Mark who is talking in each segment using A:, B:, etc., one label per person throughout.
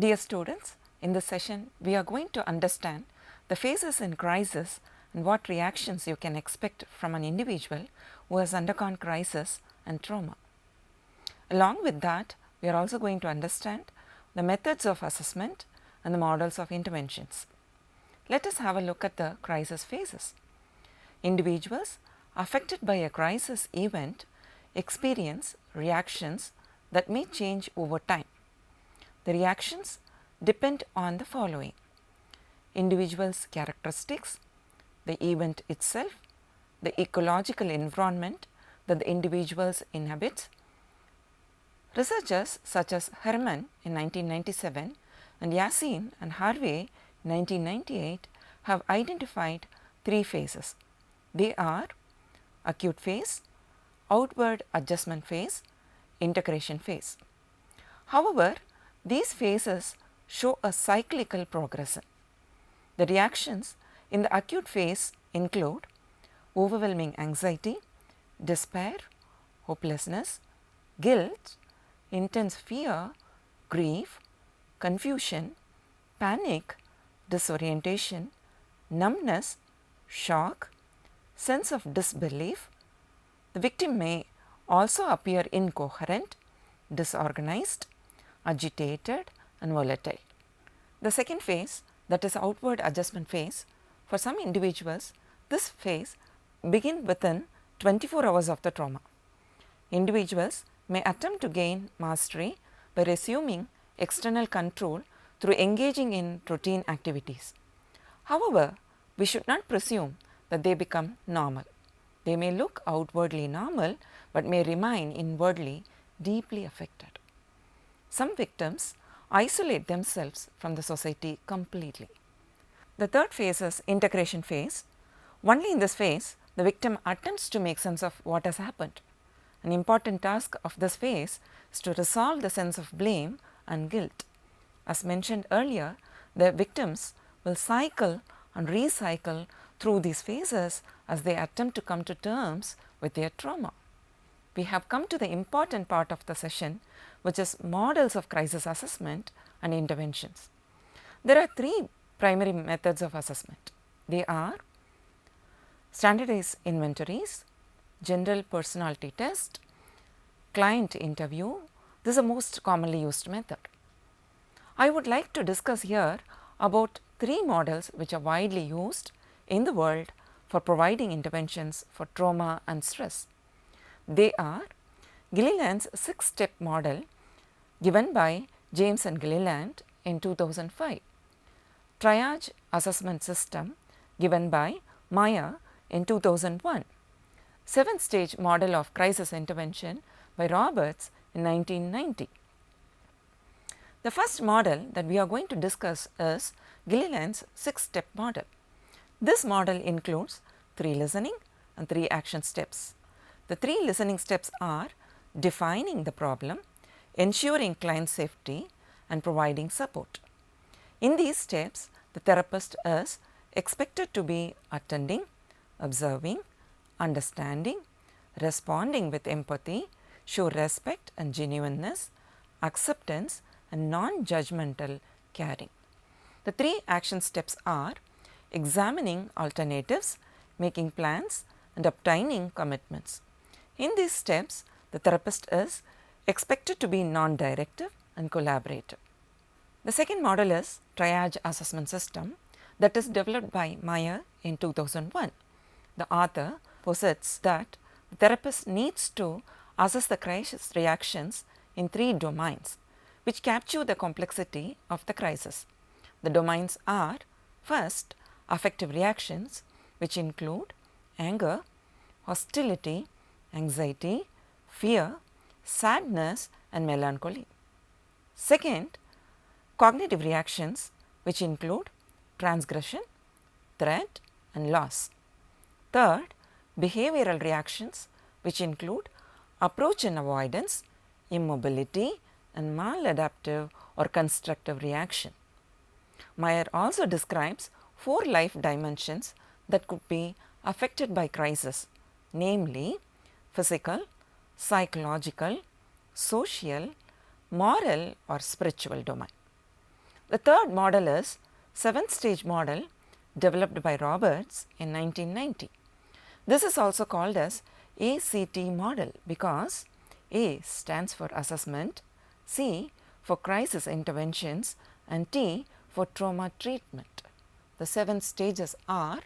A: Dear students, in this session we are going to understand the phases in crisis and what reactions you can expect from an individual who has undergone crisis and trauma. Along with that, we are also going to understand the methods of assessment and the models of interventions. Let us have a look at the crisis phases. Individuals affected by a crisis event experience reactions that may change over time. The reactions depend on the following: individual's characteristics, the event itself, the ecological environment that the individuals inhabit. Researchers such as Herman in 1997 and Yasin and Harvey in 1998 have identified three phases. They are acute phase, outward adjustment phase, integration phase. However, these phases show a cyclical progression. The reactions in the acute phase include overwhelming anxiety, despair, hopelessness, guilt, intense fear, grief, confusion, panic, disorientation, numbness, shock, sense of disbelief. The victim may also appear incoherent, disorganized, agitated and volatile. The second phase, that is outward adjustment phase, for some individuals this phase begins within 24 hours of the trauma. Individuals may attempt to gain mastery by resuming external control through engaging in routine activities. However, we should not presume that they become normal. They may look outwardly normal, but may remain inwardly deeply affected. Some victims isolate themselves from the society completely. The third phase is integration phase. Only in this phase, the victim attempts to make sense of what has happened. An important task of this phase is to resolve the sense of blame and guilt. As mentioned earlier, the victims will cycle and recycle through these phases as they attempt to come to terms with their trauma. We have come to the important part of the session, which is models of crisis assessment and interventions. There are three primary methods of assessment. They are standardized inventories, general personality test, client interview. This is the most commonly used method. I would like to discuss here about three models which are widely used in the world for providing interventions for trauma and stress. They are Gilliland's 6-step model given by James and Gilliland in 2005, Triage assessment system given by Meyer in 2001, 7-stage model of crisis intervention by Roberts in 1990. The first model that we are going to discuss is Gilliland's 6-step model. This model includes 3 listening and 3 action steps. The 3 listening steps are defining the problem, ensuring client safety and providing support. In these steps, the therapist is expected to be attending, observing, understanding, responding with empathy, show respect and genuineness, acceptance and non-judgmental caring. The 3 action steps are examining alternatives, making plans and obtaining commitments. In these steps, the therapist is expected to be non-directive and collaborative. The second model is Triage assessment system that is developed by Meyer in 2001. The author posits that the therapist needs to assess the crisis reactions in 3 domains which capture the complexity of the crisis. The domains are: first, affective reactions, which include anger, hostility, anxiety, fear, sadness and melancholy. Second, cognitive reactions, which include transgression, threat and loss. Third, behavioral reactions, which include approach and avoidance, immobility and maladaptive or constructive reaction. Meyer also describes 4 life dimensions that could be affected by crisis, namely physical, psychological, social, moral or spiritual domain. The third model is 7-stage model developed by Roberts in 1990. This is also called as ACT model because A stands for assessment, C for crisis interventions and T for trauma treatment. The 7 stages are: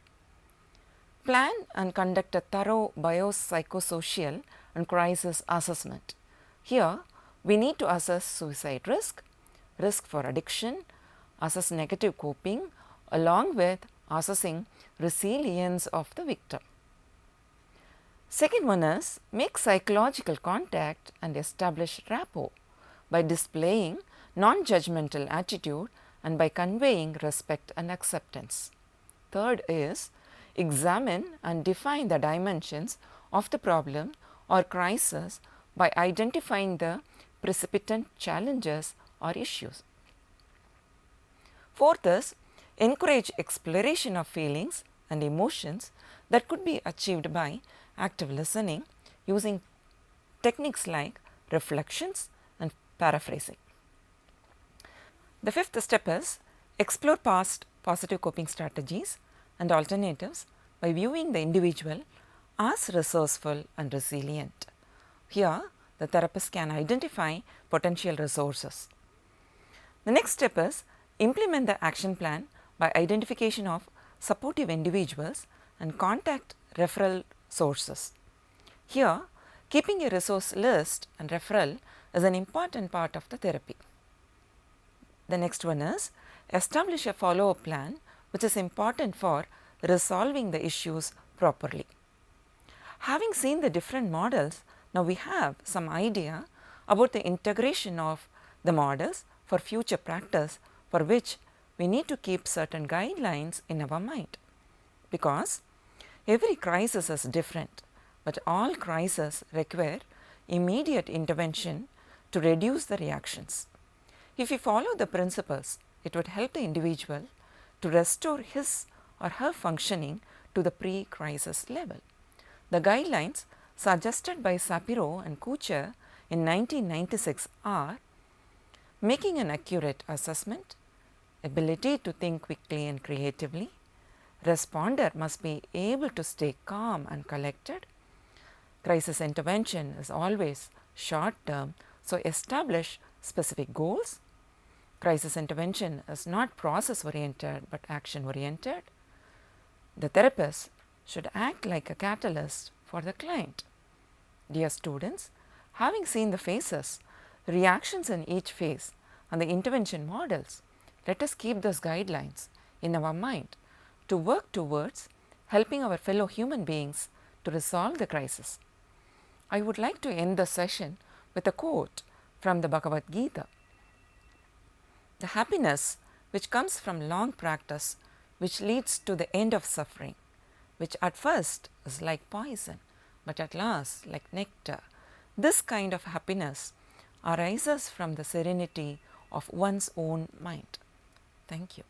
A: plan and conduct a thorough biopsychosocial and crisis assessment. Here we need to assess suicide risk, risk for addiction, assess negative coping along with assessing resilience of the victim. Second one is make psychological contact and establish rapport by displaying non-judgmental attitude and by conveying respect and acceptance. Third is examine and define the dimensions of the problem or crisis by identifying the precipitant challenges or issues. Fourth is encourage exploration of feelings and emotions that could be achieved by active listening using techniques like reflections and paraphrasing. The fifth step is explore past positive coping strategies and alternatives by viewing the individual as resourceful and resilient. Here the therapist can identify potential resources. The next step is implement the action plan by identification of supportive individuals and contact referral sources. Here keeping a resource list and referral is an important part of the therapy. The next one is establish a follow-up plan which is important for resolving the issues properly. Having seen the different models, now we have some idea about the integration of the models for future practice, for which we need to keep certain guidelines in our mind, because every crisis is different, but all crises require immediate intervention to reduce the reactions. If we follow the principles, it would help the individual to restore his or her functioning to the pre-crisis level. The guidelines suggested by Shapiro and Koocher in 1996 are making an accurate assessment, ability to think quickly and creatively, responder must be able to stay calm and collected, crisis intervention is always short term, so establish specific goals, crisis intervention is not process oriented but action oriented, the therapist should act like a catalyst for the client. Dear students, having seen the phases, reactions in each phase and the intervention models, let us keep those guidelines in our mind to work towards helping our fellow human beings to resolve the crisis. I would like to end the session with a quote from the Bhagavad Gita. The happiness which comes from long practice, which leads to the end of suffering, which at first is like poison, but at last like nectar. This kind of happiness arises from the serenity of one's own mind. Thank you.